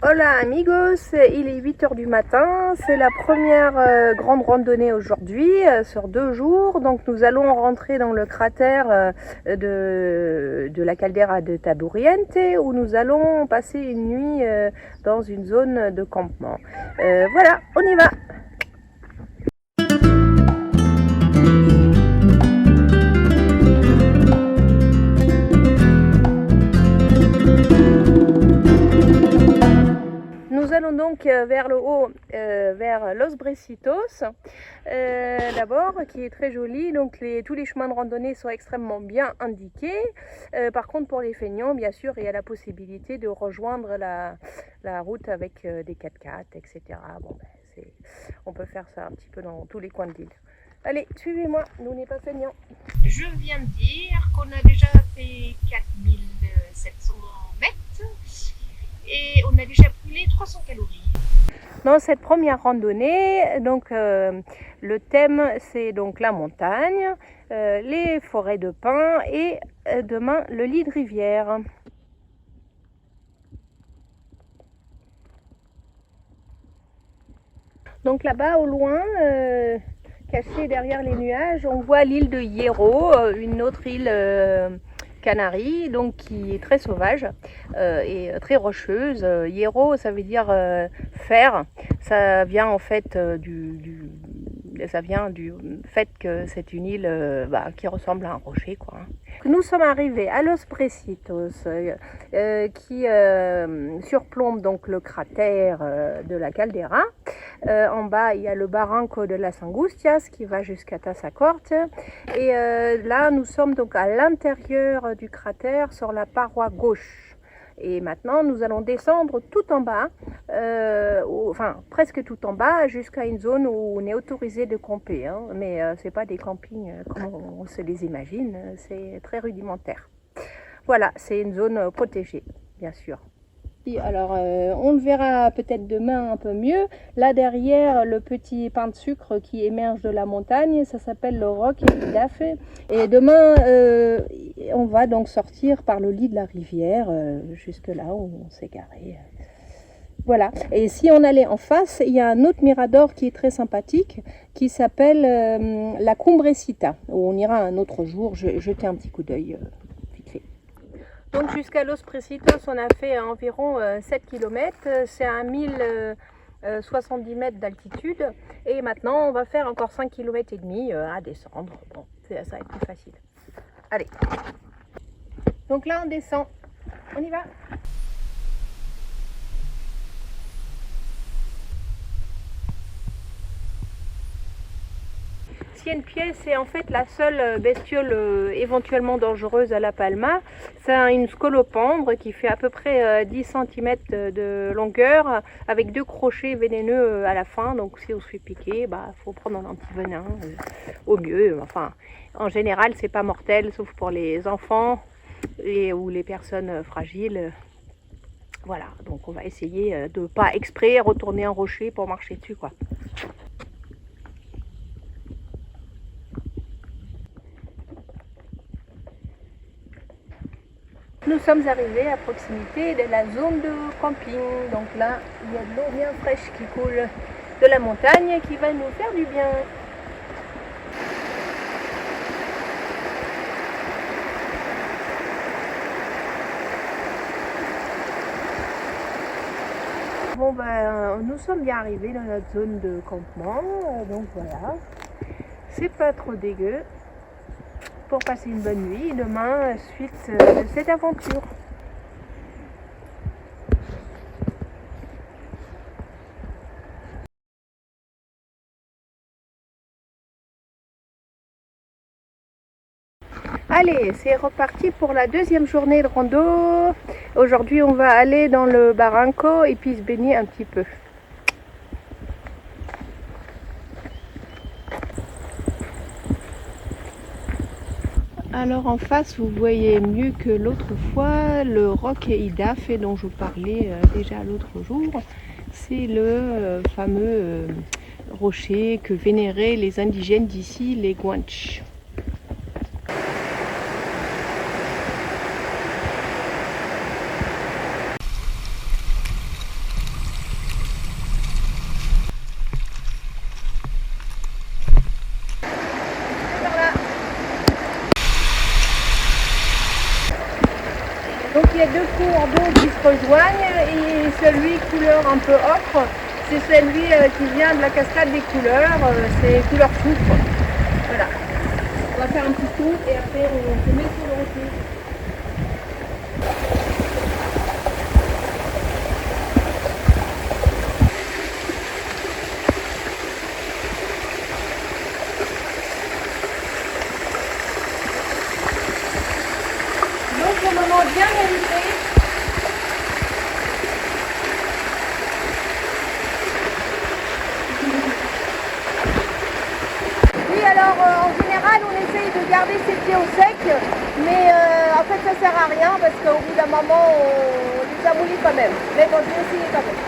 Hola amigos, il est 8 heures du matin, c'est la première grande randonnée aujourd'hui sur 2 jours. Donc nous allons rentrer dans le cratère de la caldeira de Taburiente où nous allons passer une nuit dans une zone de campement. Voilà, on y va! Nous allons donc vers le haut, vers Los Brecitos, d'abord, qui est très joli. Donc tous les chemins de randonnée sont extrêmement bien indiqués. Par contre, pour les feignants, bien sûr, il y a la possibilité de rejoindre la route avec des 4x4, etc. Bon, ben, on peut faire ça un petit peu dans tous les coins de l'île. Allez, suivez-moi, nous n'est pas feignants. Je viens de dire qu'on a déjà fait 4700 mètres et on a déjà brûlé 300 calories. Dans cette première randonnée, donc, le thème c'est donc la montagne, les forêts de pins et demain le lit de rivière. Donc là-bas au loin, cachée derrière les nuages, on voit l'île de Hierro, une autre île Canaries, donc qui est très sauvage et très rocheuse. Hierro, ça veut dire fer. Ça vient en fait ça vient du fait que c'est une île qui ressemble à un rocher, quoi. Nous sommes arrivés à Los Brecitos, qui surplombe donc le cratère de la caldeira. En bas, il y a le barranco de las Angustias qui va jusqu'à Tassacorte. Et là, nous sommes donc à l'intérieur du cratère sur la paroi gauche. Et maintenant, nous allons descendre tout en bas, enfin presque tout en bas, jusqu'à une zone où on est autorisé de camper. Hein. Mais ce n'est pas des campings comme on se les imagine, c'est très rudimentaire. Voilà, c'est une zone protégée, bien sûr. Alors, on le verra peut-être demain un peu mieux. Là derrière, le petit pain de sucre qui émerge de la montagne, ça s'appelle le Roc Epidafe. Et demain, on va donc sortir par le lit de la rivière, jusque là où on s'est garé. Voilà. Et si on allait en face, il y a un autre mirador qui est très sympathique, qui s'appelle la Cumbrecita, où on ira un autre jour jeter un petit coup d'œil. Donc jusqu'à Los Brecitos, on a fait environ 7 km, c'est à 1070 mètres d'altitude. Et maintenant, on va faire encore 5 km et demi à descendre. Bon, ça va être plus facile. Allez. Donc là, on descend. On y va. Cienpié, c'est en fait la seule bestiole éventuellement dangereuse à La Palma. C'est une scolopendre qui fait à peu près 10 cm de longueur avec 2 crochets vénéneux à la fin. Donc si on se fait piquer, faut prendre un antivenin au mieux. Enfin, en général, c'est pas mortel, sauf pour les enfants ou les personnes fragiles. Voilà, donc on va essayer de pas exprès retourner un rocher pour marcher dessus, quoi. Nous sommes arrivés à proximité de la zone de camping. Donc là, il y a de l'eau bien fraîche qui coule de la montagne qui va nous faire du bien. Bon nous sommes bien arrivés dans notre zone de campement. Donc voilà, c'est pas trop dégueu pour passer une bonne nuit. Demain, suite de cette aventure. Allez, c'est reparti pour la deuxième journée de rando. Aujourd'hui, on va aller dans le barranco et puis se baigner un petit peu. Alors en face, vous voyez mieux que l'autre fois le Roc Epidafe dont je vous parlais déjà l'autre jour. C'est le fameux rocher que vénéraient les indigènes d'ici, les Guanches. cours d'eau qui se rejoignent, et celui couleur un peu ocre, c'est celui qui vient de la cascade des couleurs, c'est couleur soufre. Voilà. On va faire un petit tour et après on se met sur le retour. Donc au moment bien mérité. Oui, alors en général on essaye de garder ses pieds au sec, mais en fait ça sert à rien parce qu'au bout d'un moment on les a mouillés quand même. Mais bon, je vais essayer quand même.